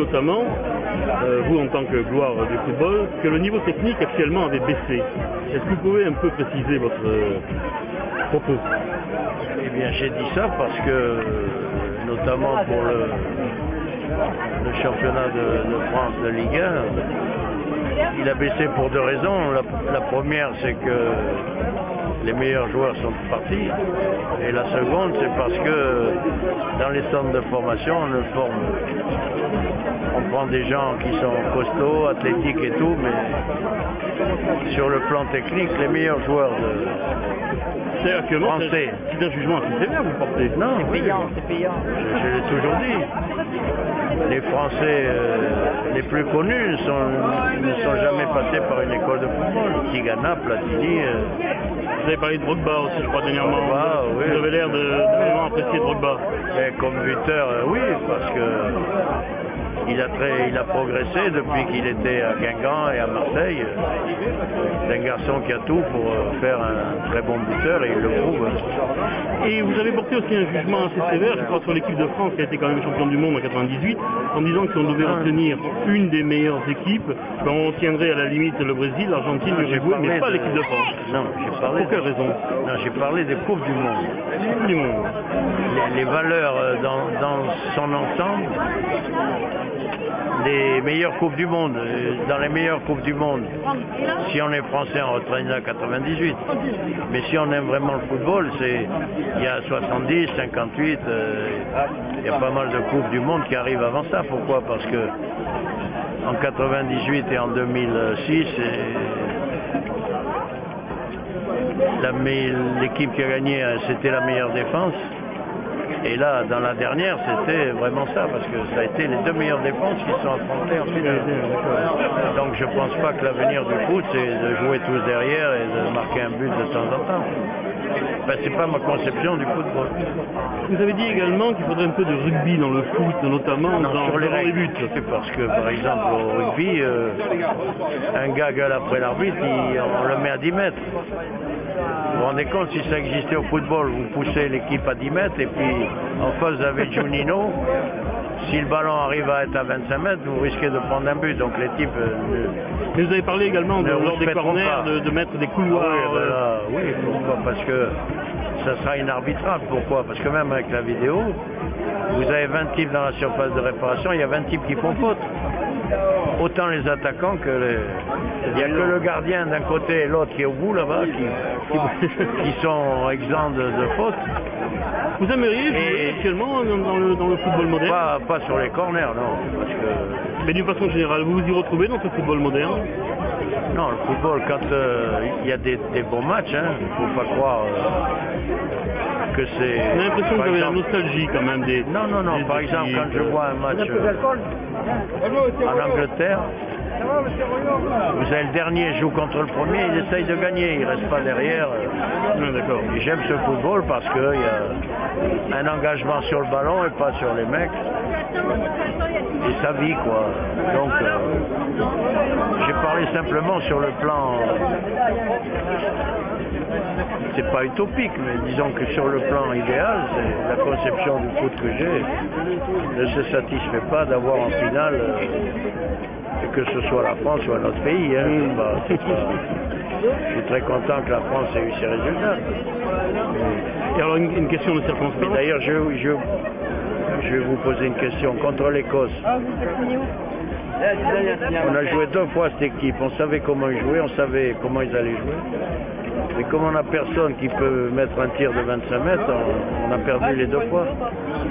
notamment, vous en tant que gloire du football, que le niveau technique actuellement avait baissé. Est-ce que vous pouvez un peu préciser votre propos? Eh bien, j'ai dit ça parce que, notamment pour le championnat de France de Ligue 1, il a baissé pour deux raisons. La première, c'est que les meilleurs joueurs sont partis. Et la seconde, c'est parce que dans les centres de formation, on prend des gens qui sont costauds, athlétiques et tout, mais sur le plan technique, les meilleurs joueurs français. C'est un jugement assez sévère, vous portez. Non, c'est payant, c'est payant. Je l'ai toujours dit. Les Français les plus connus ne sont jamais passés par une école de football. Tigana, Platini. Vous avez parlé de Drogba aussi, je crois, dernièrement. Drogba, oui. Vous avez l'air de vraiment apprécier Drogba. Et comme buteur, oui, parce que il a progressé depuis qu'il était à Guingamp et à Marseille. C'est un garçon qui a tout pour faire un très bon buteur et il le prouve. Et vous avez porté aussi un jugement assez sévère, je crois, sur l'équipe de France qui a été quand même champion du monde en 98, en disant que si on devait retenir une des meilleures équipes, ben on tiendrait à la limite le Brésil, l'Argentine, l'Uruguay, mais pas l'équipe de France. Non, j'ai parlé. Pour quelle raison? Non, j'ai parlé des Coupes du Monde. Coupe du Monde. Les valeurs dans son ensemble. Les meilleures Coupes du Monde, dans les meilleures Coupes du Monde, si on est français, on retraîne à 98. Mais si on aime vraiment le football, il y a 70, 58, il y a pas mal de Coupes du Monde qui arrivent avant ça. Pourquoi? Parce que en 98 et en 2006, l'équipe qui a gagné, c'était la meilleure défense. Et là, dans la dernière, c'était vraiment ça, parce que ça a été les deux meilleures défenses qui sont affrontées en finale. Donc je ne pense pas que l'avenir du foot, c'est de jouer tous derrière et de marquer un but de temps en temps. Ben, c'est pas ma conception du football. Vous avez dit également qu'il faudrait un peu de rugby dans le foot, notamment sur les buts. C'est parce que, par exemple, au rugby, un gars gueule après l'arbitre, on le met à 10 mètres. Vous vous rendez compte, si ça existait au football, vous poussez l'équipe à 10 mètres et puis en face vous avez Juninho. Si le ballon arrive à être à 25 mètres, vous risquez de prendre un but. Donc les types... Mais vous avez parlé également lors des corners de mettre des couloirs. Oui, pourquoi? Parce que ça sera inarbitrable. Pourquoi? Parce que même avec la vidéo, vous avez 20 types dans la surface de réparation, il y a 20 types qui font faute. Autant les attaquants que les... Il n'y a que le gardien d'un côté et l'autre qui est au bout là-bas qui sont exempts de faute. Vous aimeriez jouer actuellement dans le football moderne? Pas sur les corners, non. Parce que... Mais d'une façon générale, vous vous y retrouvez dans ce football moderne? Non, le football, quand il y a des bons matchs, il ne faut pas croire que c'est... On a l'impression que vous avez la nostalgie quand même des... Non. Par exemple, quand je vois un match en Angleterre, vous avez le dernier joue contre le premier, il essaye de gagner, il ne reste pas derrière. D'accord. Et j'aime ce football parce qu'il y a un engagement sur le ballon et pas sur les mecs. Et sa vie, quoi. Donc, j'ai parlé simplement sur le plan... C'est pas utopique, mais disons que sur le plan idéal, c'est la conception du foot que j'ai ne se satisfait pas d'avoir en finale que ce soit la France ou un autre pays. Je suis très content que la France ait eu ses résultats. Et alors une question de circonstance. D'ailleurs, je vais vous poser une question. Contre l'Écosse, on a joué 2 fois cette équipe. On savait comment ils jouaient, on savait comment ils allaient jouer. Mais comme on n'a personne qui peut mettre un tir de 25 mètres, on a perdu les 2 fois.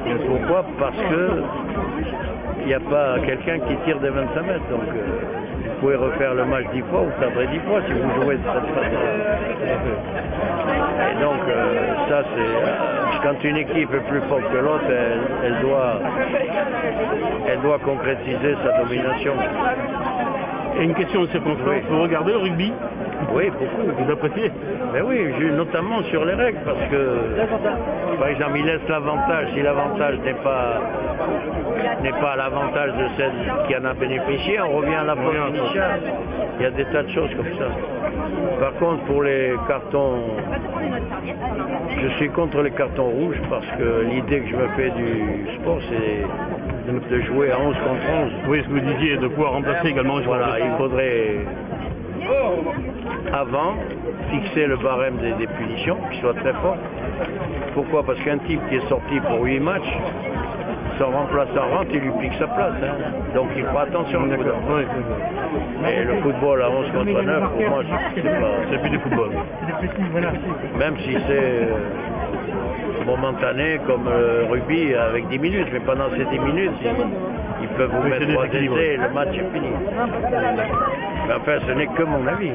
Et pourquoi? Parce que il n'y a pas quelqu'un qui tire des 25 mètres. Donc vous pouvez refaire le match 10 fois, vous perdrez 10 fois si vous jouez de cette façon. Et donc ça c'est... Quand une équipe est plus forte que l'autre, elle doit concrétiser sa domination. Et une question de circonstance, vous regardez le rugby? Oui, beaucoup. Vous appréciez? Mais oui, notamment sur les règles, parce que, par exemple, il laisse l'avantage. Si l'avantage n'est pas à l'avantage de celle qui en a bénéficié, on revient à la faute initiale. Il y a des tas de choses comme ça. Par contre, pour les cartons, je suis contre les cartons rouges, parce que l'idée que je me fais du sport, c'est de jouer à 11 contre 11. Oui, ce que vous disiez, de pouvoir remplacer également un joueur. Voilà, il faudrait, avant, fixer le barème des punitions, qui soit très fort. Pourquoi? Parce qu'un type qui est sorti pour 8 matchs, son remplaçant rentre, il lui pique sa place. Hein. Donc il faut attention. Oui. Mais le football à 11 contre 9, pour moi, c'est plus du football. Même si c'est momentané comme rugby avec 10 minutes, mais pendant ces 10 minutes, ils peuvent vous mettre 3 essais et le match est fini. Mais enfin, ce n'est que mon avis.